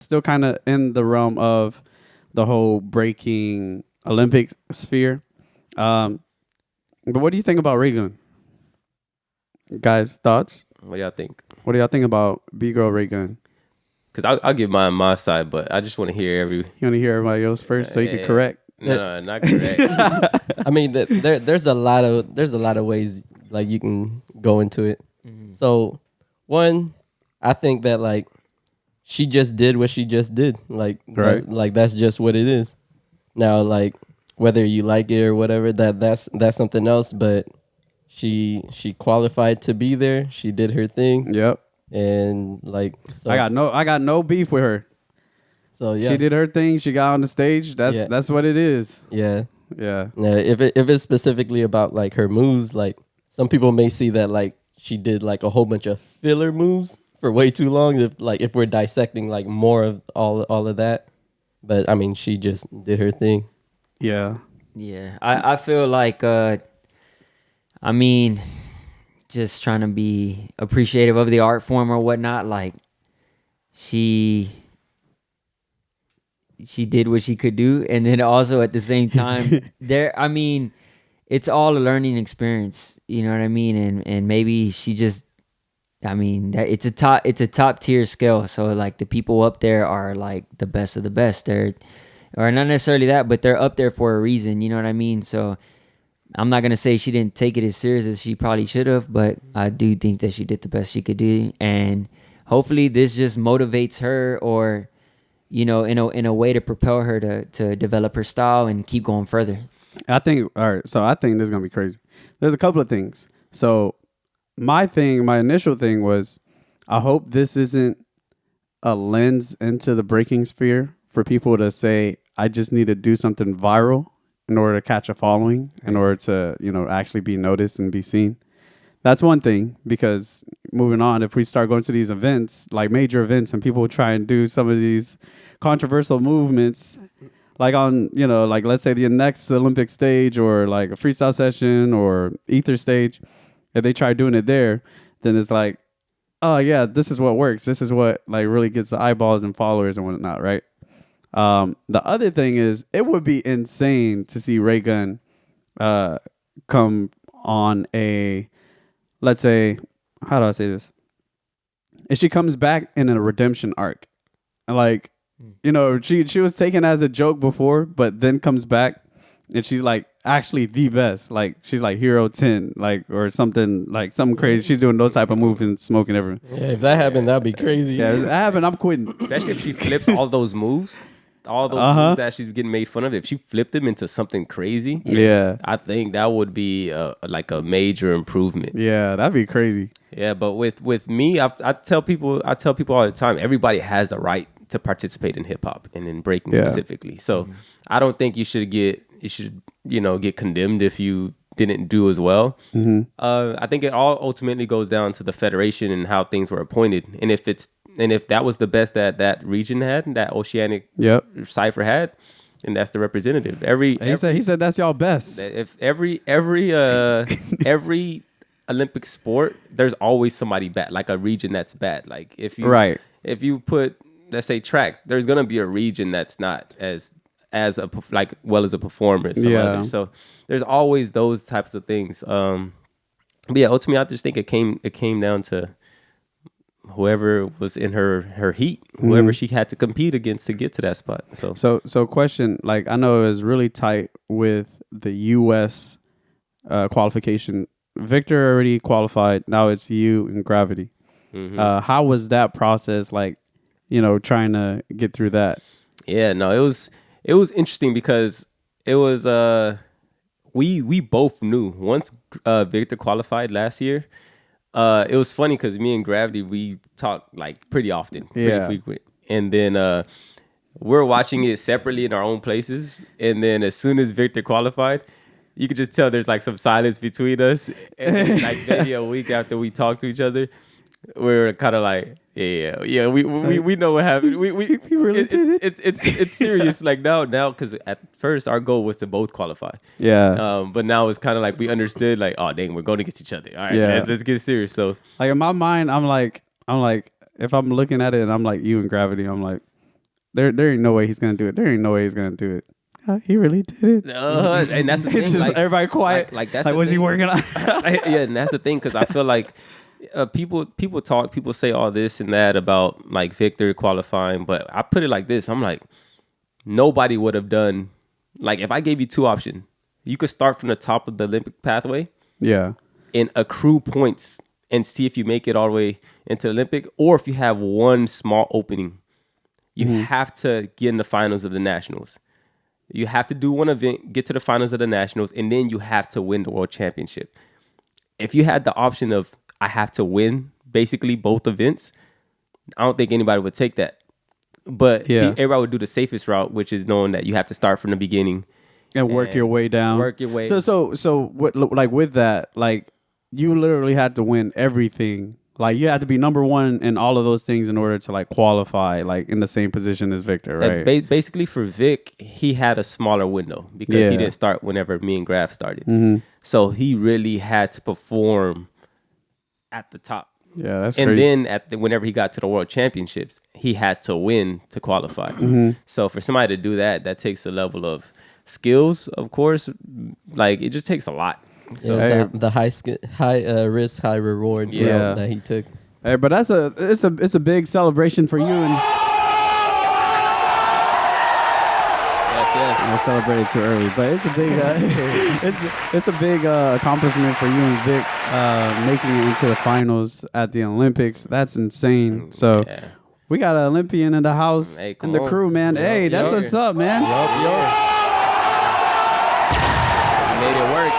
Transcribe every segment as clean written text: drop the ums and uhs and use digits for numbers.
still kind of in the realm of the whole breaking Olympic sphere. Um, but what do you think about Raygun? Guys, thoughts? What do y'all think? What do y'all think about Bgirl Raygun? Because I'll give my side, but I just want to hear You want to hear everybody else first so you can correct? No, not correct. I mean, there's a lot of ways like you can go into it. Mm-hmm. So, one, I think that like she just did what she just did. Like, right. That's just what it is. Now, like whether you like it or whatever, that's something else. But she qualified to be there. She did her thing. Yep. And like, so I got no beef with her. So yeah, she did her thing. She got on the stage. That's what it is. Yeah. Yeah. If it's specifically about like her moves, like some people may see that like she did like a whole bunch of filler moves for way too long. If we're dissecting like more of all of that, but I mean she just did her thing. Yeah. Yeah. I feel like I mean, just trying to be appreciative of the art form or whatnot. Like she did what she could do, and then also at the same time, I mean, it's all a learning experience. You know what I mean? And maybe she just, I mean, it's a top tier skill. So like the people up there are like the best of the best. Or not necessarily that, but they're up there for a reason. You know what I mean? So I'm not gonna say she didn't take it as serious as she probably should have, but I do think that she did the best she could do, and hopefully this just motivates her, or you know, in a way to propel her to develop her style and keep going further. I think so I think this is gonna be crazy. There's a couple of things. So my initial thing was, I hope this isn't a lens into the breaking sphere for people to say, I just need to do something viral in order to catch a following, in order to, actually be noticed and be seen. That's one thing, because moving on, if we start going to these events, like major events, and people try and do some of these controversial movements, like on, like let's say the next Olympic stage, or like a freestyle session or ether stage, if they try doing it there, then it's like, oh yeah, this is what works. This is what like really gets the eyeballs and followers and whatnot, right? The other thing is, it would be insane to see Raygun come on a, let's say, how do I say this? If she comes back in a redemption arc, like, she was taken as a joke before, but then comes back and she's like actually the best. Like she's like Hero 10, like, or something crazy. She's doing those type of moves and smoking everything. Yeah, if that happened, that'd be crazy. Yeah, if that happened, I'm quitting. Especially if she flips all those moves. All those moves that she's getting made fun of, if she flipped them into something crazy, yeah, I think that would be like a major improvement. Yeah, that'd be crazy. Yeah, but with me, I tell people all the time, everybody has the right to participate in hip hop and in breaking specifically. So I don't think you should get condemned if you didn't do as well. I think it all ultimately goes down to the federation and how things were appointed, and if that was the best that region had, and that Oceanic cipher had, and that's the representative. He said that's y'all best. If every Olympic sport, there's always somebody bad, like a region that's bad. Like if you put, let's say, track, there's gonna be a region that's not as well as a performer as some others. So there's always those types of things. But yeah, ultimately, I just think it came down to whoever was in her heat, whoever she had to compete against to get to that spot. So question, like, I know it was really tight with the U.S. Qualification. Victor already qualified. Now it's you and Gravity. How was that process like, trying to get through that? Yeah, no, it was interesting because it was we both knew once Victor qualified last year. It was funny because me and Gravity, we talk like pretty often, pretty frequent. And then we're watching it separately in our own places. And then as soon as Victor qualified, you could just tell there's like some silence between us. And then, like maybe a week after we talked to each other, we were kind of like, we know what happened. We really did it. It's serious. Like now, because at first our goal was to both qualify. Yeah. But now it's kind of like we understood, like, oh dang, we're going against each other. All right, let's get serious. So like in my mind, I'm like, if I'm looking at it and I'm like you and Gravity, I'm like, There ain't no way he's gonna do it. There ain't no way he's gonna do it. He really did it. And that's the It's thing. just Like, everybody quiet. Like that's Like, the what's he thing. working on? Yeah, and that's the thing because I feel like people talk, people say all this and that about like Victor qualifying, but I put it like this: I'm like, nobody would have done. Like, if I gave you two options, you could start from the top of the Olympic pathway Yeah. and accrue points and see if you make it all the way into the Olympic, or if you have one small opening, you have to get in the finals of the nationals. You have to do one event, get to the finals of the nationals, and then you have to win the world championship. If you had the option of I have to win basically both events, I don't think anybody would take that. But everybody would do the safest route, which is knowing that you have to start from the beginning And work your way down. Work your way. So what? Like with that, like you literally had to win everything. Like you had to be number one in all of those things in order to like qualify, like in the same position as Victor, right? Basically, for Vic, he had a smaller window because he didn't start whenever me and Graf started. So he really had to perform at the top. Yeah, that's and crazy. then whenever he got to the World Championships, he had to win to qualify. So for somebody to do that, that takes a level of skills, of course. Like, it just takes a lot. It was the high risk, high reward route that he took. Hey, but it's a big celebration for you, and I celebrated too early, but it's a big it's a big accomplishment for you and Vic making it into the finals at the Olympics. That's insane. So we got an Olympian in the house and the crew, man. Hey, that's what's up, man. You made it work.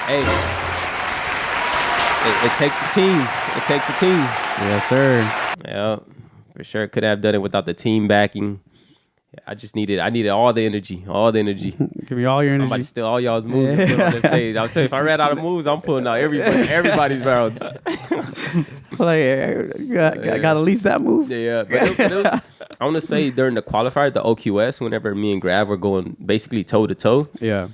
Hey, it takes a team. It takes a team. Yes, sir. Yeah, for sure. Could have done it without the team backing. I needed all the energy. Give me all your I'm energy. about to steal all y'all's moves and put on the stage. I'll tell you, if I ran out of moves, I'm pulling out everybody's rounds. Like, you got at least that move. Yeah. But it was, I want to say during the qualifier, the OQS, whenever me and Grav were going basically toe to toe. Yeah.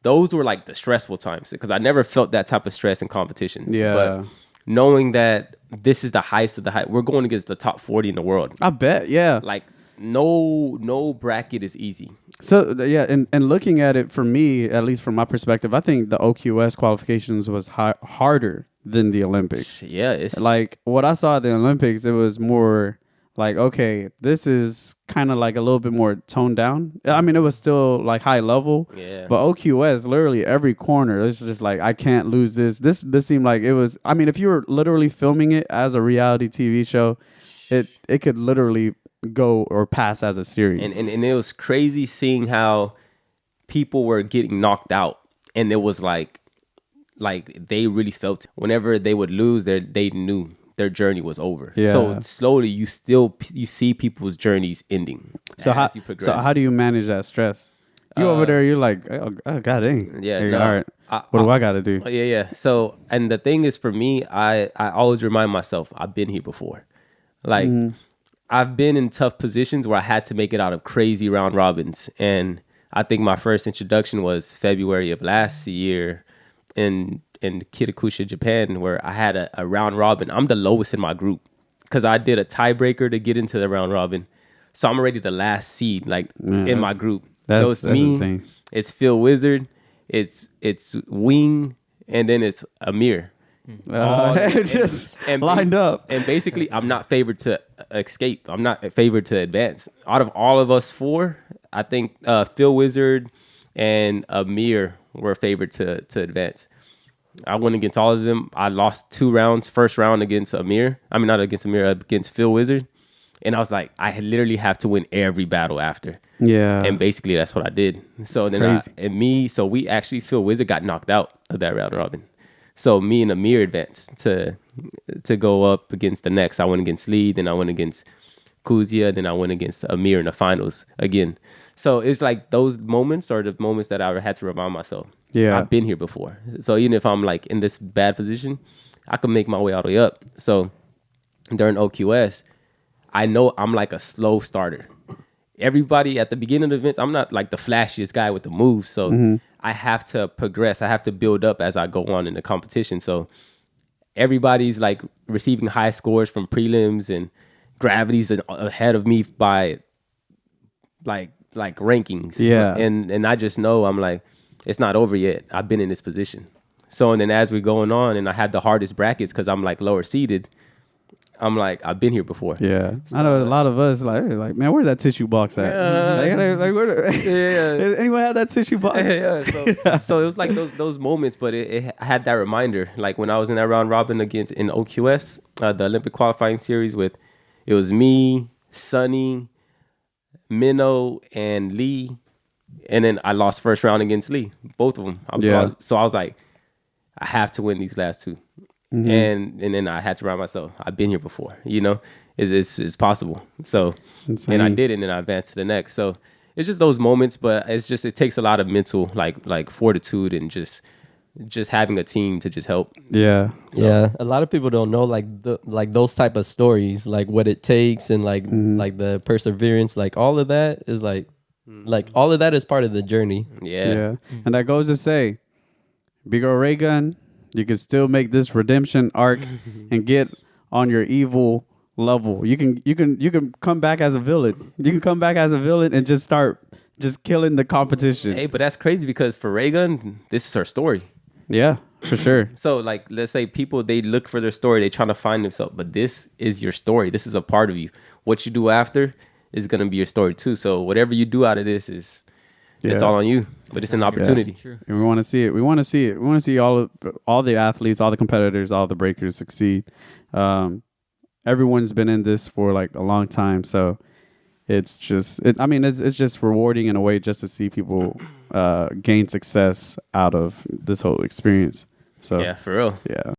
Those were like the stressful times because I never felt that type of stress in competitions. Yeah. But knowing that this is the highest of the high, we're going against the top 40 in the world. I bet. Yeah. Like, no bracket is easy. So yeah, and looking at it for me, at least from my perspective, I think the OQS qualifications was harder than the Olympics. Yeah, it's Like what I saw at the Olympics, it was more like, okay, this is kind of like a little bit more toned down. I mean, it was still like high level, Yeah. but OQS, literally every corner, it's just like, I can't lose this. This seemed like it was, I mean, if you were literally filming it as a reality TV show, it could literally go or pass as a series. and it was crazy seeing how people were getting knocked out, and it was like they really felt it. Whenever they would lose, they knew their journey was over. Yeah. So slowly you see people's journeys ending. So as you progress. how do you manage that stress? You over there, you're like, oh god dang. Yeah, Hey, no, all right. What do I got to do? Yeah. So, and the thing is, for me, I always remind myself I've been here before. Like, I've been in tough positions where I had to make it out of crazy round robins. And I think my first introduction was February of last year in Kitakusha, Japan, where I had a round robin. I'm the lowest in my group because I did a tiebreaker to get into the round robin. So I'm already the last seed, like, in my group. So it's me, insane. it's Phil Wizard, it's Wing, and then it's Amir. Just lined up. And basically, I'm not favored to escape. I'm not favored to advance. Out of all of us four, I think Phil Wizard and Amir were favored to advance. I went against all of them. I lost 2 rounds. First round against Amir. I mean, not against Amir, against Phil Wizard. And I was like, I literally have to win every battle after. Yeah. And basically, that's what I did. So That's we actually, Phil Wizard got knocked out of that round robin. So me and Amir advanced to go up against the next. I went against Lee, then I went against Kuzia, then I went against Amir in the finals again. So it's like those moments are the moments that I had to remind myself. Yeah. I've been here before. So even if I'm like in this bad position, I can make my way all the way up. So during OQS, I know I'm like a slow starter. Everybody at the beginning of the events, I'm not like the flashiest guy with the moves. So I have to progress. I have to build up as I go on in the competition. So everybody's like receiving high scores from prelims and Gravity's ahead of me by like rankings. Yeah. And I just know I'm like, it's not over yet. I've been in this position. So and then as we're going on, and I had the hardest brackets because I'm like lower seated. I'm like, I've been here before. Yeah, I know a lot of us like, man, where's that tissue box at? Like, Yeah. anyone have that tissue box? So it was like those moments, but it had that reminder. Like when I was in that round robin against in OQS, the Olympic qualifying series it was me, Sonny, Minnow, and Lee, and then I lost first round against Lee, both of them. So I was like, I have to win these last two. And then I had to remind myself, I've been here before, it's possible. So, Insane. and I did it, and then I advanced to the next. So it's just those moments, but it takes a lot of mental, like fortitude and just having a team to just help. Yeah. Yeah, a lot of people don't know like those type of stories, like what it takes and like the perseverance, like all of that is like all of that is part of the journey. Yeah. And that goes to say, Bgirl Raygun, you can still make this redemption arc and get on your evil level. You can come back as a villain. You can come back as a villain and just start just killing the competition. Hey, but that's crazy because for Raygun, this is her story. Yeah, for sure. So like, let's say people, they look for their story, they trying to find themselves, but this is your story. This is a part of you. What you do after is going to be your story too. So whatever you do out of this it's all on you, but it's an opportunity. True. And we want to see it. We want to see it. We want to see all the athletes, all the competitors, all the breakers succeed. Everyone's been in this for like a long time, so it's just it's just rewarding in a way just to see people gain success out of this whole experience. So Yeah, for real. yeah.